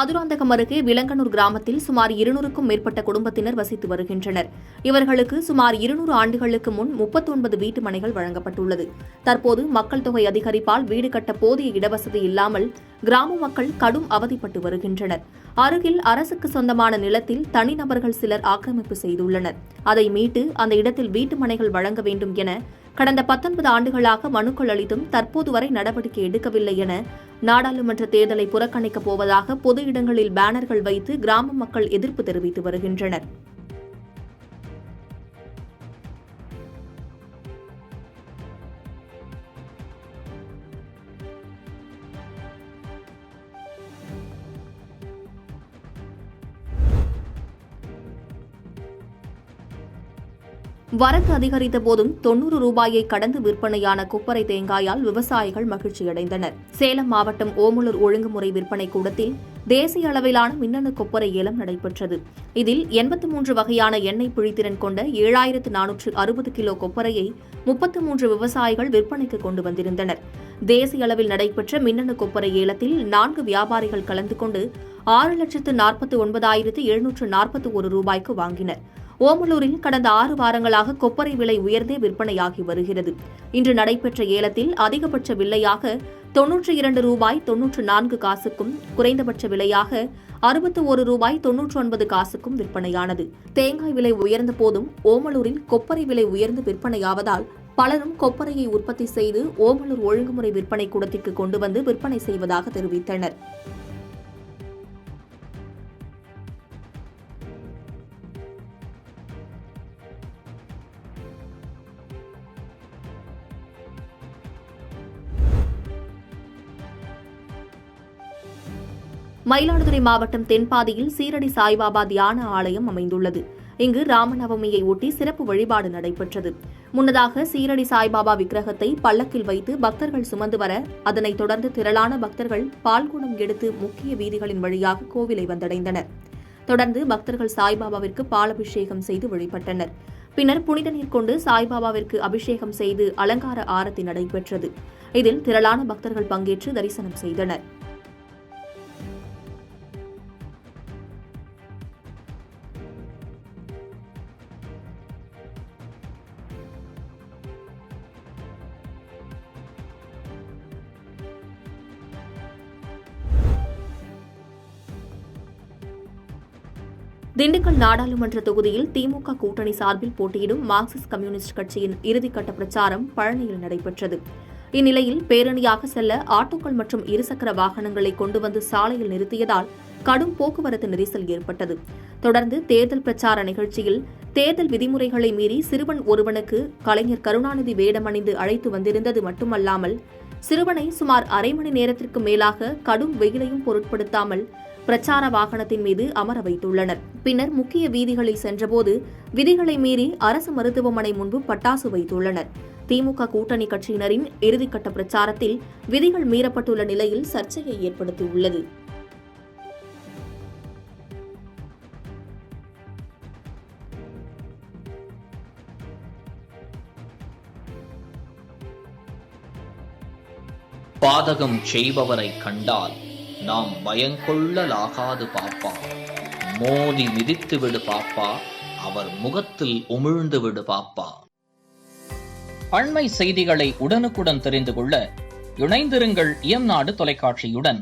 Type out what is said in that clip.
மதுராந்தகம் அருகே விலங்கனூர் கிராமத்தில் சுமார் 200க்கும் மேற்பட்ட குடும்பத்தினர் வசித்து வருகின்றனர். இவர்களுக்கு சுமார் 200 ஆண்டுகளுக்கு முன் 39 வீட்டு மனைகள் வழங்கப்பட்டுள்ளது. தற்போது மக்கள் தொகை அதிகரிப்பால் வீடு கட்ட போதிய இடவசதி இல்லாமல் கிராம மக்கள் கடும் அவதிப்பட்டு வருகின்றனர். அருகில் அரசுக்கு சொந்தமான நிலத்தில் தனிநபர்கள் சிலர் ஆக்கிரமிப்பு செய்துள்ளனர். அதை மீட்டு அந்த இடத்தில் வீட்டு மனைகள் வழங்க வேண்டும் என கடந்த 19 ஆண்டுகளாக மனுக்கள் அளித்தும் தற்போது வரை நடவடிக்கை எடுக்கவில்லை என நாடாளுமன்ற தேர்தலை புறக்கணிக்கப் போவதாக பொது இடங்களில் பேனர்கள் வைத்து கிராம மக்கள் எதிர்ப்பு தெரிவித்து வருகின்றனர். வரத்து அதிகரித்த போதும் 90 ரூபாயை கடந்து விற்பனையான கொப்பரை தேங்காயால் விவசாயிகள் மகிழ்ச்சியடைந்தனர். சேலம் மாவட்டம் ஓமலூர் ஒழுங்குமுறை விற்பனை கூடத்தில் தேசிய அளவிலான மின்னணு கொப்பரை ஏலம் நடைபெற்றது. இதில் 83 வகையான எண்ணெய் பிழித்திறன் கொண்ட 7460 கிலோ கொப்பரையை 33 விவசாயிகள் விற்பனைக்கு கொண்டு வந்திருந்தனர். தேசிய அளவில் நடைபெற்ற மின்னணு கொப்பரை ஏலத்தில் 4 வியாபாரிகள் கலந்து கொண்டு 6,49,741 ரூபாய்க்கு வாங்கினர். ஓமலூரில் கடந்த 6 வாரங்களாக கொப்பரை விலை உயர்ந்தே விற்பனையாகி வருகிறது. இன்று நடைபெற்ற ஏலத்தில் அதிகபட்ச விலையாக 92 ரூபாய் 94 காசுக்கும் குறைந்தபட்ச விலையாக 61 ரூபாய் 99 காசுக்கும் விற்பனையானது. தேங்காய் விலை உயர்ந்த போதும் ஓமலூரில் கொப்பரை விலை உயர்ந்து விற்பனையாவதால் பலரும் கொப்பரையை உற்பத்தி செய்து ஓமலூர் ஒழுங்குமுறை விற்பனை கூடத்திற்கு கொண்டு வந்து விற்பனை செய்வதாக தெரிவித்தனர். மயிலாடுதுறை மாவட்டம் தென்பாதியில் சீரடி சாய்பாபா தியான ஆலயம் அமைந்துள்ளது. இங்கு ராமநவமியை ஒட்டி சிறப்பு வழிபாடு நடைபெற்றது. முன்னதாக சீரடி சாய்பாபா விக்கிரகத்தை பல்லக்கில் வைத்து பக்தர்கள் சுமந்து வர, அதனைத் தொடர்ந்து திரளான பக்தர்கள் பால்குடம் எடுத்து முக்கிய வீதிகளின் வழியாக கோவிலை வந்தடைந்தனர். தொடர்ந்து பக்தர்கள் சாய்பாபாவிற்கு பாலபிஷேகம் செய்து வழிபட்டனர். பின்னர் புனித நீர் கொண்டு சாய்பாபாவிற்கு அபிஷேகம் செய்து அலங்கார ஆரத்தி நடைபெற்றது. இதில் திரளான பக்தர்கள் பங்கேற்று தரிசனம் செய்தனர். திண்டுக்கல் நாடாளுமன்ற தொகுதியில் திமுக கூட்டணி சார்பில் போட்டியிடும் மார்க்சிஸ்ட் கம்யூனிஸ்ட் கட்சியின் இறுதிக்கட்ட பிரச்சாரம் பழனியில் நடைபெற்றது. இந்நிலையில் பேரணியாக செல்ல ஆட்டோக்கள் மற்றும் இருசக்கர வாகனங்களை கொண்டு வந்து சாலையில் நிறுத்தியதால் கடும் போக்குவரத்து நெரிசல் ஏற்பட்டது. தொடர்ந்து தேர்தல் பிரச்சார நிகழ்ச்சியில் தேர்தல் விதிமுறைகளை மீறி சிறுவன் ஒருவனுக்கு கலைஞர் கருணாநிதி வேடமணிந்து அழைத்து வந்திருந்தது மட்டுமல்லாமல் சிறுவனை சுமார் அரை மணி நேரத்திற்கு மேலாக கடும் வெயிலையும் பொருட்படுத்தாமல் பிரச்சார வாகனத்தின் மீது அமர வைத்துள்ளனர். பின்னர் முக்கிய வீதிகளில் சென்றபோது விதிகளை மீறி அரசு மருத்துவமனை முன்பு பட்டாசு வைத்துள்ளனர். திமுக கூட்டணி கட்சியினரின் இறுதிக்கட்ட பிரச்சாரத்தில் விதிகள் மீறப்பட்டுள்ள நிலையில் சர்ச்சையை ஏற்படுத்தியுள்ளது. பாதகம் செய்பவரை கண்டால் நாம் பயங்கொள்ளலாகாது பாப்பா, மோதி மிதித்து விடு பாப்பா, அவர் முகத்தில் உமிழ்ந்து விடு பாப்பா. அண்மை செய்திகளை உடனுக்குடன் தெரிந்து கொள்ள இணைந்திருங்கள் இயம்நாடு தொலைக்காட்சியுடன்.